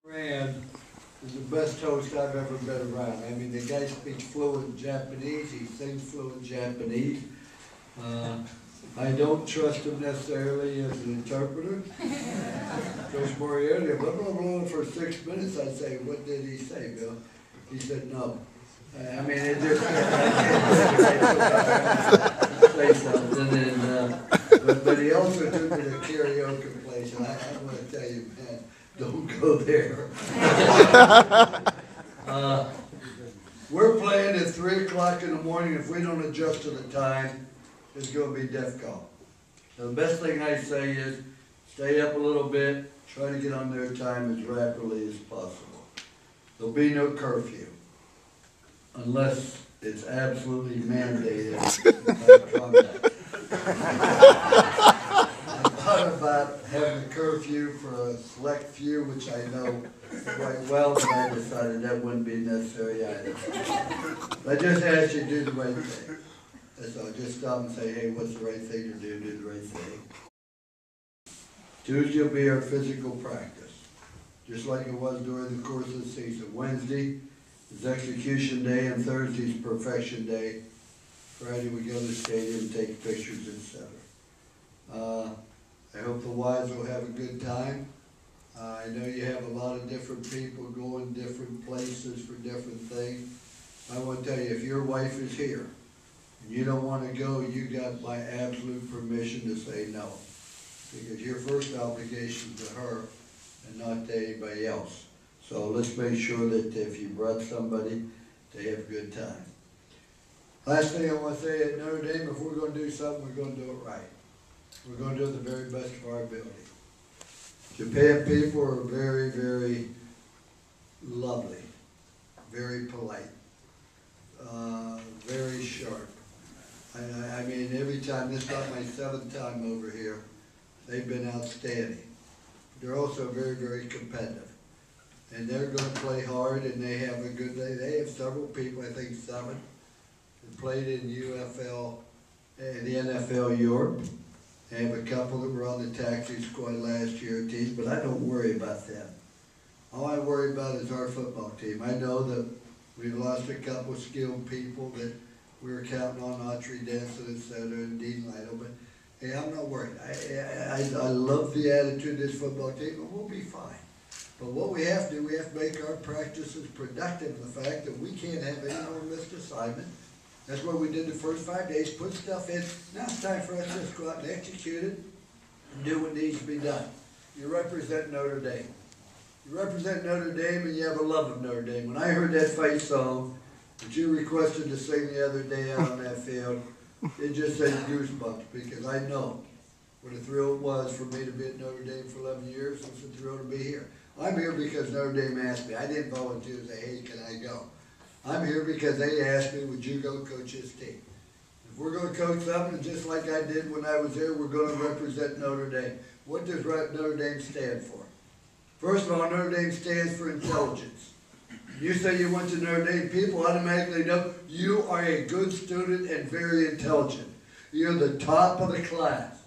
Rand is the best host I've ever been around. I mean, the guy speaks fluent Japanese, he sings fluent Japanese. I don't trust him necessarily as an interpreter. Coach Moriarty, if I'm on for 6 minutes, I say, what did he say, Bill? He said, no. I mean, it just, say something, and, but he also took me to karaoke place, and I want to tell you, man, don't go there. We're playing at 3 o'clock in the morning. If we don't adjust to the time, it's going to be death call. So the best thing I say is stay up a little bit, try to get on their time as rapidly as possible. There'll be no curfew, unless it's absolutely mandated. I thought about having a curfew for a select few, which I know quite well, but I decided that wouldn't be necessary either. I just asked you to do the right thing. That's all. Just stop and say, hey, what's the right thing to do? Do the right thing. Tuesday will be our physical practice, just like it was during the course of the season. Wednesday is execution day, and Thursday is perfection day. Friday we go to the stadium, take pictures, etc. I hope the wives will have a good time. I know you have a lot of different people going different places for different things. I want to tell you, if your wife is here and you don't want to go, you got my absolute permission to say no. Because your first obligation to her and not to anybody else. So let's make sure that if you brought somebody, they have a good time. Last thing I want to say at Notre Dame, if we're going to do something, we're going to do it right. We're going to do it the very best of our ability. Japan people are very, very lovely, very polite, very sharp. I mean, every time, this is not my 7th time over here, they've been outstanding. They're also very, very competitive. And they're going to play hard, and they have a good day. They have several people, I think 7, that played in UFL, in the NFL Europe. They have a couple that were on the taxi squad last year team, but I don't worry about them. All I worry about is our football team. I know that we've lost a couple of skilled people that we were counting on, Autry Denson, etc., and Dean Lytle, but hey, I'm not worried. I love the attitude of this football team, and we'll be fine. But what we have to do, we have to make our practices productive, the fact that we can't have any more missed assignment. That's what we did the first 5 days, put stuff in. Now it's time for us to just go out and execute it and do what needs to be done. You represent Notre Dame. You represent Notre Dame, and you have a love of Notre Dame. When I heard that fight song that you requested to sing the other day out on that field, it just sent goosebumps, because I know what a thrill it was for me to be at Notre Dame for 11 years. It's a thrill to be here. I'm here because Notre Dame asked me. I didn't volunteer to say, hey, can I go? I'm here because they asked me, would you go coach this team? If we're going to coach something, just like I did when I was there, we're going to represent Notre Dame. What does Notre Dame stand for? First of all, Notre Dame stands for intelligence. You say you went to Notre Dame, people automatically know you are a good student and very intelligent. You're the top of the class.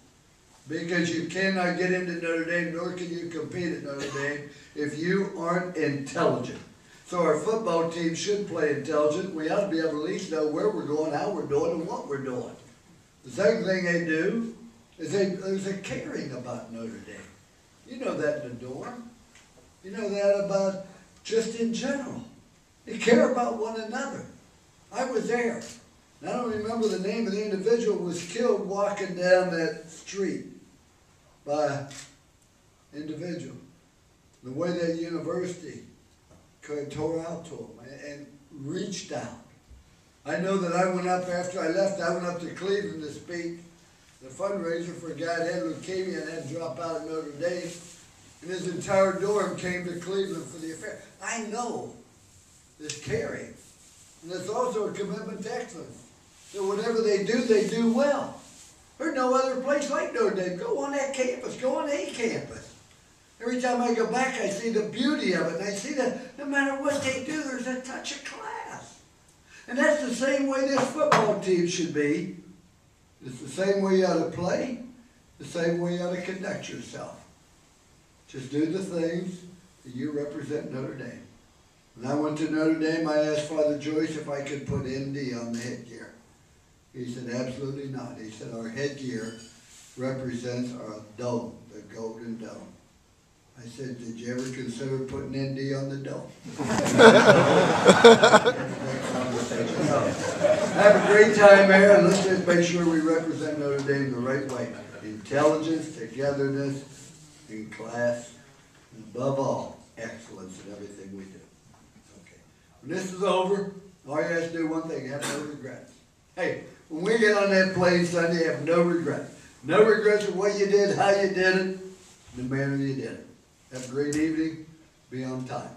Because you cannot get into Notre Dame, nor can you compete at Notre Dame if you aren't intelligent. So our football team should play intelligent. We ought to be able to at least know where we're going, how we're doing, and what we're doing. The second thing they do is there's a caring about Notre Dame. You know that in the dorm. You know that about just in general. They care about one another. I was there. And I don't remember the name of the individual who was killed walking down that street by an individual. The way that university tore out to him and reached out. I know that I went up, after I left, I went up to Cleveland to speak the fundraiser for a guy that had leukemia and had to drop out of Notre Dame. And his entire dorm came to Cleveland for the affair. I know this caring. And it's also a commitment to excellence. So whatever they do well. There's no other place like Notre Dame. Go on that campus. Go on a campus. Every time I go back, I see the beauty of it. And I see that no matter what they do, there's a touch of class. And that's the same way this football team should be. It's the same way you ought to play, the same way you ought to conduct yourself. Just do the things You represent Notre Dame. When I went to Notre Dame, I asked Father Joyce if I could put ND on the headgear. He said, absolutely not. He said, our headgear represents our dome, the golden dome. I said, did you ever consider putting ND on the dome? Have a great time here, and let's just make sure we represent Notre Dame the right way. Intelligence, togetherness, in class, and above all, excellence in everything we do. Okay. When this is over, all you have to do one thing, have no regrets. Hey, when we get on that plane Sunday, have no regrets. No regrets of what you did, how you did it, the manner you did it. Have a great evening. Be on time.